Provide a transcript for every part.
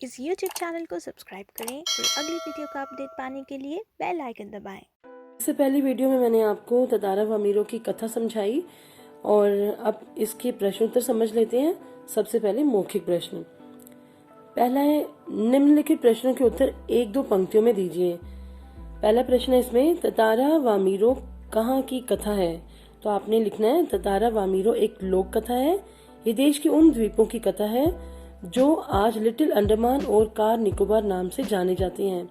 इस YouTube channel को subscribe करें और अगली वीडियो का अपडेट पाने के लिए बेल आइकन दबाएं। इससे पहली वीडियो में मैंने आपको ततारा व अमीरों की कथा समझाई और अब इसके प्रश्नोत्तर समझ लेते हैं। सबसे पहले मौखिक प्रश्न। पहला है, निम्नलिखित प्रश्नों के उत्तर एक दो पंक्तियों में दीजिए। पहला प्रश्न है इसमें, ततारा व अमीरों कहाँ की कथा है? तो आपने लिखना है ततारा व अमीरों एक लोक कथा है। ये देश के उन द्वीपों की कथा है जो आज लिटिल अंडमान और कार निकोबार नाम से जाने जाते हैं।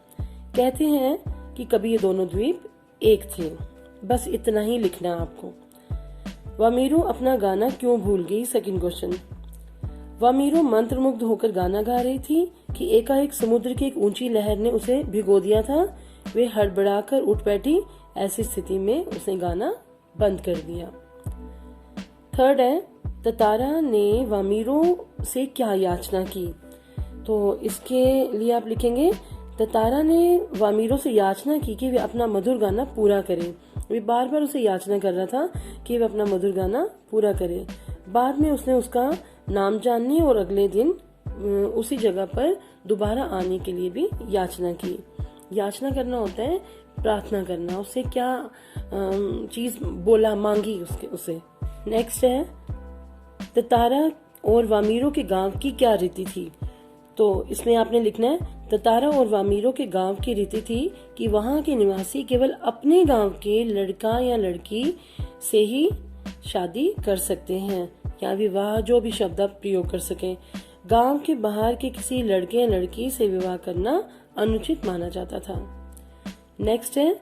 कहते हैं कि कभी ये दोनों द्वीप एक थे। बस इतना ही लिखना है आपको। वामीरो अपना गाना क्यों भूल गई? Second question. वामीरो मंत्रमुग्ध होकर गाना गा रही थी कि एकाएक समुद्र की एक ऊंची लहर ने उसे भिगो दिया था। वे हड़बड़ाकर उठ बैठी। ऐसी स्थिति में उसने गाना बंद कर दिया। थर्ड है, ततारा ने वामीरो से क्या याचना की? तो इसके लिए आप लिखेंगे, ततारा ने वामीरो से याचना की कि वे अपना मधुर गाना पूरा करें। वे बार बार उसे याचना कर रहा था कि वे अपना मधुर गाना पूरा करे। बाद में उसने उसका नाम जानने और अगले दिन उसी जगह पर दोबारा आने के लिए भी याचना की। याचना करना होता है प्रार्थना करना। उससे क्या चीज बोला, मांगी उसे। नेक्स्ट है, ततारा और वामीरो के गांव की क्या रीति थी? तो इसमें आपने लिखना है, ततारा और वामीरो के गांव की रीति थी कि वहां के निवासी केवल अपने गांव के लड़का या लड़की से ही शादी कर सकते हैं या विवाह, जो भी शब्द आप प्रयोग कर सकें। गांव के बाहर के किसी लड़के या लड़की से विवाह करना अनुचित माना जाता था। नेक्स्ट है,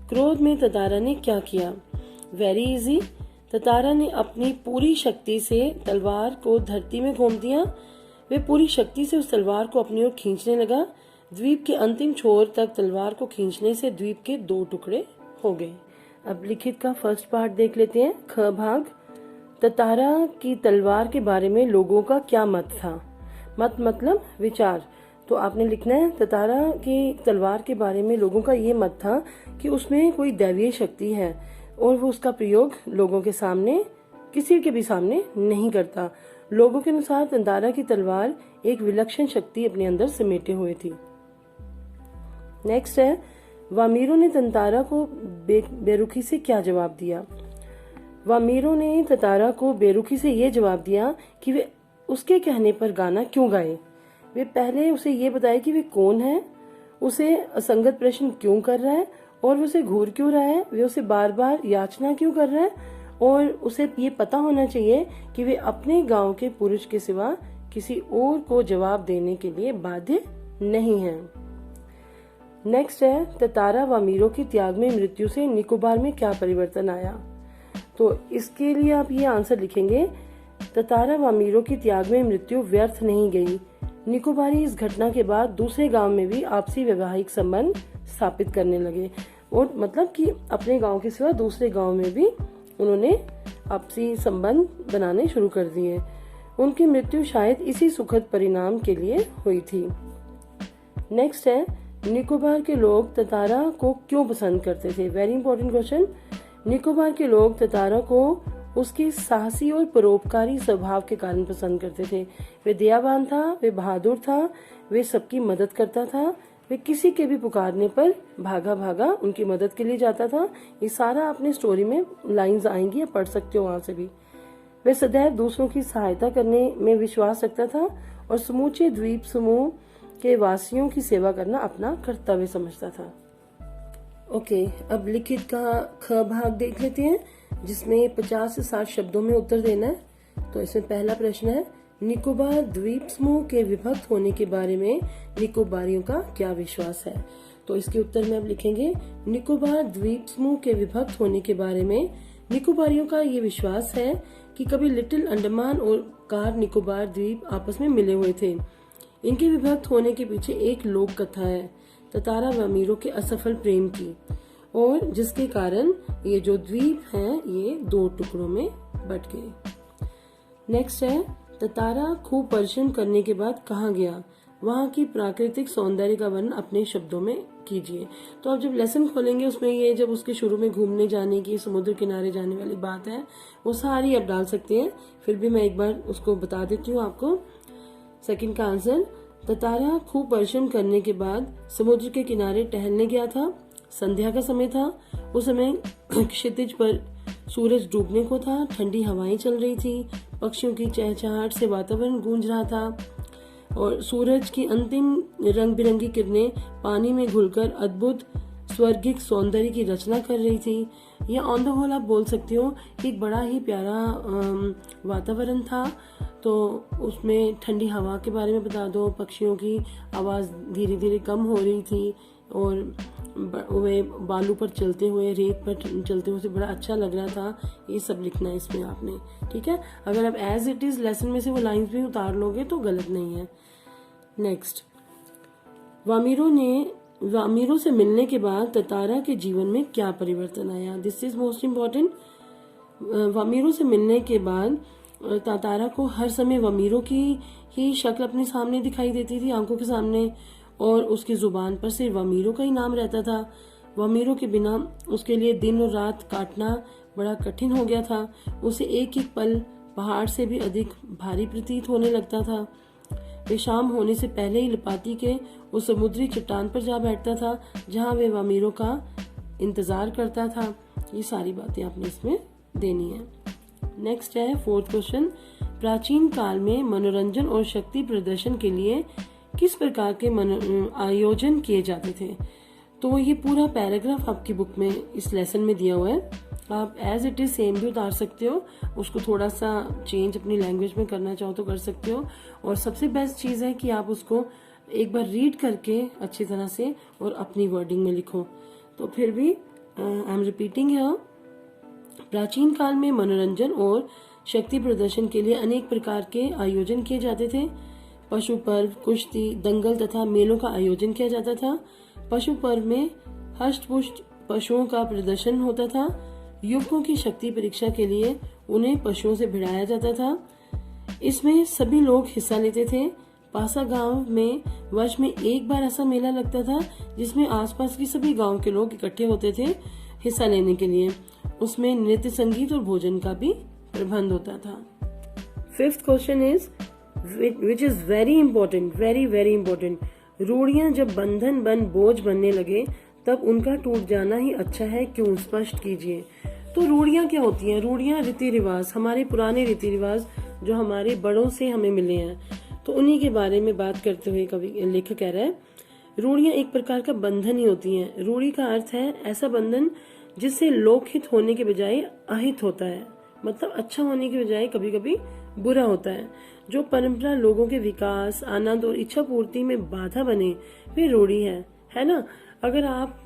क्रोध में ततारा ने क्या किया? Very easy. ततारा ने अपनी पूरी शक्ति से तलवार को धरती में घोंप दिया। वे पूरी शक्ति से उस तलवार को अपनी ओर खींचने लगा। द्वीप के अंतिम छोर तक तलवार को खींचने से द्वीप के दो टुकड़े हो गए। अब लिखित का फर्स्ट पार्ट देख लेते हैं। ख भाग, ततारा की तलवार के बारे में लोगों का क्या मत था? मत मतलब विचार। तो आपने लिखना है, ततारा की तलवार के बारे में लोगों का ये मत था कि उसमें कोई दैवीय शक्ति है और वो उसका प्रयोग लोगों के सामने, किसी के भी सामने नहीं करता। लोगों के अनुसार ततारा की तलवार एक विलक्षण शक्ति अपने अंदर समेटे हुए थी। नेक्स्ट है, वामीरो ने ततारा को बेरुखी से क्या जवाब दिया? वामीरो ने ततारा को बेरुखी से ये जवाब दिया कि वे उसके कहने पर गाना क्यों गाए। वे पहले उसे ये बताए कि वे कौन है, उसे असंगत प्रश्न क्यों कर रहा है और वो उसे घूर क्यों रहा है, वे उसे बार बार याचना क्यों कर रहा है, और उसे ये पता होना चाहिए कि वे अपने गांव के पुरुष के सिवा किसी और को जवाब देने के लिए बाध्य नहीं हैं। नेक्स्ट है, ततारा वामीरो की त्याग में मृत्यु से निकोबार में क्या परिवर्तन आया? तो इसके लिए आप ये आंसर लिखेंगे, ततारा वामीरो की त्याग में मृत्यु व्यर्थ नहीं गई। निकोबारी इस घटना के बाद दूसरे गांव में भी आपसी वैवाहिक संबंध स्थापित करने लगे, और मतलब कि अपने गांव के सिवा दूसरे गांव में भी उन्होंने आपसी संबंध बनाने शुरू कर दिए। उनकी मृत्यु शायद इसी सुखद परिणाम के लिए हुई थी। नेक्स्ट है, निकोबार के लोग ततारा को क्यों पसंद करते थे? Very important question. निकोबार के लोग ततारा को उसके साहसी और परोपकारी स्वभाव के कारण पसंद करते थे। वे दयावान था, वे बहादुर था, वे सबकी मदद करता था, वे किसी के भी पुकारने पर भागा भागा उनकी मदद के लिए जाता था। ये सारा आपने स्टोरी में लाइंस आएंगी, या पढ़ सकते हो वहां से भी। वे सदैव दूसरों की सहायता करने में विश्वास रखता था और समूचे द्वीप समूह के वासियों की सेवा करना अपना कर्तव्य समझता था। ओके, अब लिखित का ख भाग देख लेते हैं, जिसमें 50 से 60 शब्दों में उत्तर देना है। तो इसमें पहला प्रश्न है, निकोबार द्वीप समूह के विभक्त होने के बारे में निकोबारियों का क्या विश्वास है? तो इसके उत्तर में अब लिखेंगे, निकोबार द्वीप समूह के विभक्त होने के बारे में निकोबारियों का ये विश्वास है कि कभी लिटिल अंडमान और कार निकोबार द्वीप आपस में मिले हुए थे। इनके विभक्त होने के पीछे एक लोक कथा है, ततारा व अमीरों के असफल प्रेम की, और जिसके कारण ये जो द्वीप हैं ये दो टुकड़ों में बट गए। नेक्स्ट है, ततारा खूब परिश्रम करने के बाद कहाँ गया? वहाँ की प्राकृतिक सौंदर्य का वर्णन अपने शब्दों में कीजिए। तो आप जब लेसन खोलेंगे उसमें ये जब उसके शुरू में घूमने जाने की, समुद्र किनारे जाने वाली बात है, वो सारी आप डाल सकते हैं। फिर भी मैं एक बार उसको बता देती हूँ आपको। सेकंड का आंसर, ततारा खूब परिश्रम करने के बाद समुद्र के किनारे टहलने गया था। संध्या का समय था। उस समय क्षितिज पर सूरज डूबने को था। ठंडी हवाएं चल रही थी। पक्षियों की चहचहाहट से वातावरण गूंज रहा था और सूरज की अंतिम रंग बिरंगी किरणें पानी में घुलकर अद्भुत स्वर्गिक सौंदर्य की रचना कर रही थी। यह ऑन द होल आप बोल सकते हो कि एक बड़ा ही प्यारा वातावरण था। तो उसमें ठंडी हवा के बारे में बता दो, पक्षियों की आवाज़ धीरे धीरे कम हो रही थी और वे बालू पर चलते हुए, रेत पर चलते हुए से बड़ा अच्छा लग रहा था। ये सब लिखना है इसमें आपने, ठीक है। अगर आप एज इट इज लेसन में से वो लाइंस भी उतार लोगे तो गलत नहीं है। नेक्स्ट, वामीरो से मिलने के बाद ततारा के जीवन में क्या परिवर्तन आया। This is most important. Vamiro से मिलने के बाद ततारा को हर समय वामीरो की ही शक्ल अपने सामने दिखाई देती थी, आंखों के सामने, और उसकी जुबान पर सिर्फ वामीरो का ही नाम रहता था। वामीरो के बिना उसके लिए दिन और रात काटना बड़ा कठिन हो गया था। उसे एक एक पल पहाड़ से भी अधिक भारी प्रतीत होने लगता था। वे शाम होने से पहले ही लिपाती के उस समुद्री चट्टान पर जा बैठता था जहां वे वामीरो का इंतजार करता था। ये सारी बातें आपने इसमें देनी है। नेक्स्ट है 4th क्वेश्चन। प्राचीन काल में मनोरंजन और शक्ति प्रदर्शन के लिए किस प्रकार के आयोजन किए जाते थे। तो ये पूरा पैराग्राफ आपकी बुक में इस लेसन में दिया हुआ है। आप एज इट इज सेम भी उतार सकते हो, उसको थोड़ा सा चेंज अपनी लैंग्वेज में करना चाहो तो कर सकते हो। और सबसे बेस्ट चीज है कि आप उसको एक बार रीड करके अच्छी तरह से और अपनी वर्डिंग में लिखो। तो फिर भी आई एम रिपीटिंग हियर। प्राचीन काल में मनोरंजन और शक्ति प्रदर्शन के लिए अनेक प्रकार के आयोजन किए जाते थे। पशु पर्व, कुश्ती, दंगल तथा मेलों का आयोजन किया जाता था। पशु पर्व में हष्ट-पुष्ट पशुओं का प्रदर्शन होता था। युवकों की शक्ति परीक्षा के लिए उन्हें पशुओं से भिड़ाया जाता था। इसमें सभी लोग हिस्सा लेते थे। पासा गांव में वर्ष में एक बार ऐसा मेला लगता था जिसमें आसपास की सभी गांव के लोग इकट्ठे होते थे हिस्सा लेने के लिए। उसमें नृत्य, संगीत और भोजन का भी प्रबंध होता था। 5th question is which is very important, very very important. रूढ़ियां जब बंधन बन बोझ बनने लगे तब उनका टूट जाना ही अच्छा है, क्यों? स्पष्ट कीजिए। तो रूढ़ियां क्या होती हैं? रूढ़ियां रीति रिवाज, हमारे पुराने रीति रिवाज जो हमारे बड़ों से हमें मिले हैं, तो उन्हीं के बारे में बात करते हुए कवि लेखक कह रहा है रूढ़ियां एक प्रकार का बंधन ही होती हैं। रूढ़ी का अर्थ है ऐसा बंधन जिससे लोकहित होने के बजाय अहित होता है, मतलब अच्छा होने के बजाय कभी कभी बुरा होता है। जो परंपरा लोगों के विकास, आनंद और इच्छा पूर्ति में बाधा बने वे रूढ़ी है ना। अगर आप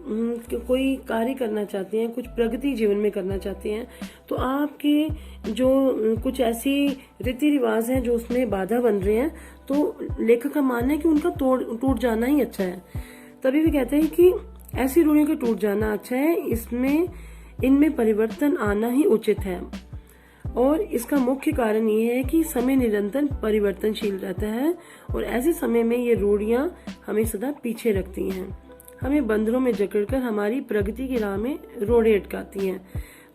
कोई कार्य करना चाहते हैं, कुछ प्रगति जीवन में करना चाहते हैं, तो आपके जो कुछ ऐसी रीति रिवाज हैं जो उसमें बाधा बन रहे हैं, तो लेखक का मानना है कि उनका टूट जाना ही अच्छा है। तभी भी कहते हैं कि ऐसी रूढ़ियों का टूट जाना अच्छा है, इनमें परिवर्तन आना ही उचित है। और इसका मुख्य कारण ये है कि समय निरंतर परिवर्तनशील रहता है और ऐसे समय में ये रूढ़ियां हमें सदा पीछे रखती हैं, हमें बंधनों में जकड़कर हमारी प्रगति की राह में रोड़े अटकाती हैं।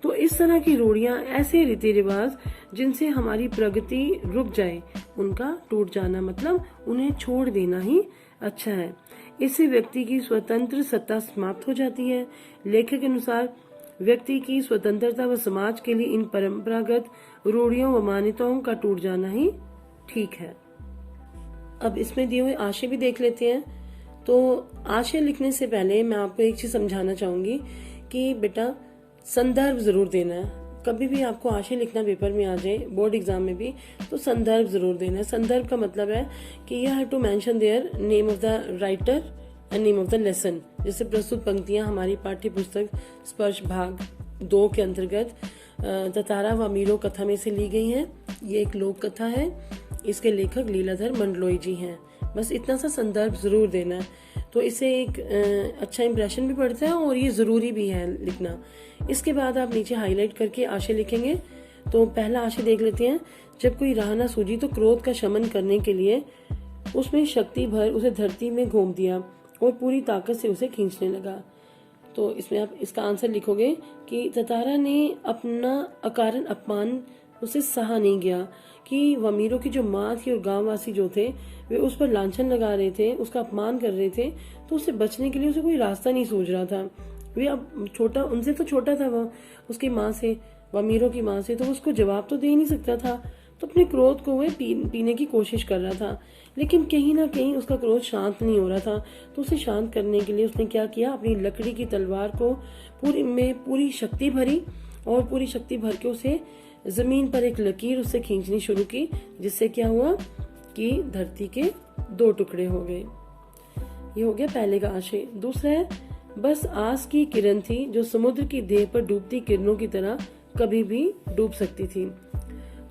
तो इस तरह की रूढ़ियां, ऐसे रीति रिवाज जिनसे हमारी प्रगति रुक जाए, उनका टूट जाना मतलब उन्हें छोड़ देना ही अच्छा है। इससे व्यक्ति की स्वतंत्र सत्ता समाप्त हो जाती है। लेखक के अनुसार व्यक्ति की स्वतंत्रता व समाज के लिए इन परंपरागत रूढ़ियों व मान्यताओं का टूट जाना ही ठीक है। अब इसमें दिए हुए आशय भी देख लेते हैं। तो आशय लिखने से पहले मैं आपको एक चीज समझाना चाहूंगी कि बेटा संदर्भ जरूर देना है। कभी भी आपको आशय लिखना पेपर में आ जाए, बोर्ड एग्जाम में भी, तो संदर्भ जरूर देना है। संदर्भ का मतलब है कि you have to mention their name of the writer and name of the lesson. जैसे प्रस्तुत पंक्तियां हमारी पाठ्य पुस्तक स्पर्श भाग 2 के अंतर्गत ततारा वामीरो कथा में से ली गई हैं। ये एक लोक कथा है, इसके लेखक लीलाधर मंडलोई जी हैं। बस इतना सा संदर्भ जरूर देना है, तो इससे एक अच्छा इंप्रेशन भी पड़ता है और ये जरूरी भी है लिखना। इसके बाद आप नीचे हाईलाइट करके आशय लिखेंगे। तो पहला आशय देख लेते हैं। जब कोई राह न सूझी तो क्रोध का शमन करने के लिए उसमें शक्ति भर उसे धरती में घोंप दिया और पूरी ताकत से उसे खींचने लगा। तो इसमें आप इसका आंसर लिखोगे कि ततारा ने अपना अकारण अपमान उसे सहा नहीं गया कि वमीरो की जो माँ थी और गांव वासी जो थे वे उस पर लांछन लगा रहे थे, उसका अपमान कर रहे थे। तो उससे बचने के लिए उसे कोई रास्ता नहीं सूझ रहा था। वे अब छोटा, उनसे तो छोटा था वो, उसकी माँ से, वमीरो की माँ से, तो उसको जवाब तो दे ही नहीं सकता था। तो अपने क्रोध को वह पीने की कोशिश कर रहा था, लेकिन कहीं ना कहीं उसका क्रोध शांत नहीं हो रहा था। तो उसे शांत करने के लिए उसने क्या किया, अपनी लकड़ी की तलवार को पूरी शक्ति भरी और पूरी शक्ति भर के उसे जमीन पर एक लकीर उससे खींचनी शुरू की, जिससे क्या हुआ कि धरती के 2 टुकड़े हो गए। ये हो गया पहले का आशय। दूसरा है, बस आस की किरण थी जो समुद्र की देह पर डूबती किरणों की तरह कभी भी डूब सकती थी।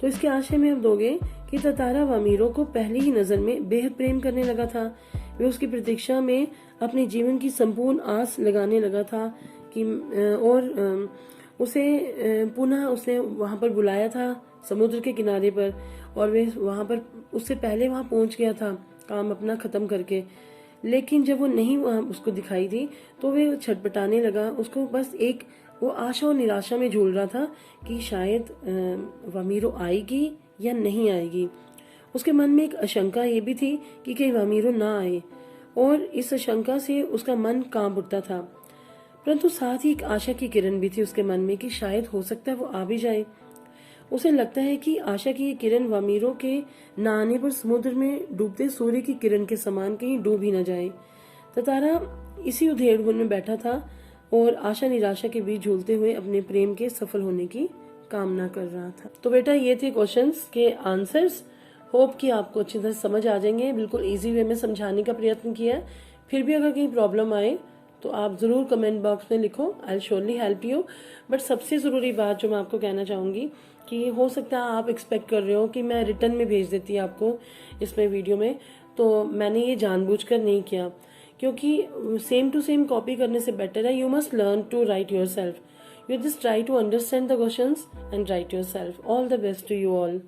तो इसके आशय में अब दोगे कि तातारा वामीरो को पहली ही नजर में बेहद प्रेम करने लगा था। वे उसकी प्रतीक्षा में अपने जीवन की संपूर्ण आस लगाने लगा था कि और उसे पुनः उसने वहां पर बुलाया था समुद्र के किनारे पर, और वे वहां पर उससे पहले वहां पहुंच गया था काम अपना खत्म करके। लेकिन जब वो नहीं वहां उसको दिखाई दी तो वे छटपटाने लगा। उसको बस एक वो आशा और निराशा में झूल रहा था कि शायद वामीरो आएगी या नहीं आएगी। उसके मन में एक आशंका ये भी थी कि कहीं वामीरो ना आए, और इस आशंका से उसका मन कांप उठता था। परंतु साथ ही एक आशा की किरण भी थी उसके मन में कि शायद हो सकता है वो आ भी जाए। उसे लगता है कि आशा की ये किरण वामीरो के न आने पर समुद्र में डूबते सूर्य की किरण के समान कहीं डूब ही न जाए। तातारा इसी उधेड़-बुन में बैठा था और आशा निराशा के बीच झूलते हुए अपने प्रेम के सफल होने की कामना कर रहा था। तो बेटा ये थे क्वेश्चंस के आंसर्स। होप कि आपको अच्छी तरह समझ आ जाएंगे। बिल्कुल इजी वे में समझाने का प्रयत्न किया है। फिर भी अगर कहीं प्रॉब्लम आए तो आप जरूर कमेंट बॉक्स में लिखो, I will surely help you. But सबसे जरूरी बात जो मैं आपको कहना चाहूंगी कि हो सकता है आप एक्सपेक्ट कर रहे हो कि मैं रिटर्न में भेज देती आपको इसमें वीडियो में, तो मैंने ये जानबूझकर नहीं किया, क्योंकि सेम टू सेम कॉपी करने से बेटर है you must learn to write yourself. You just try to understand the questions and write yourself. All the best to you all.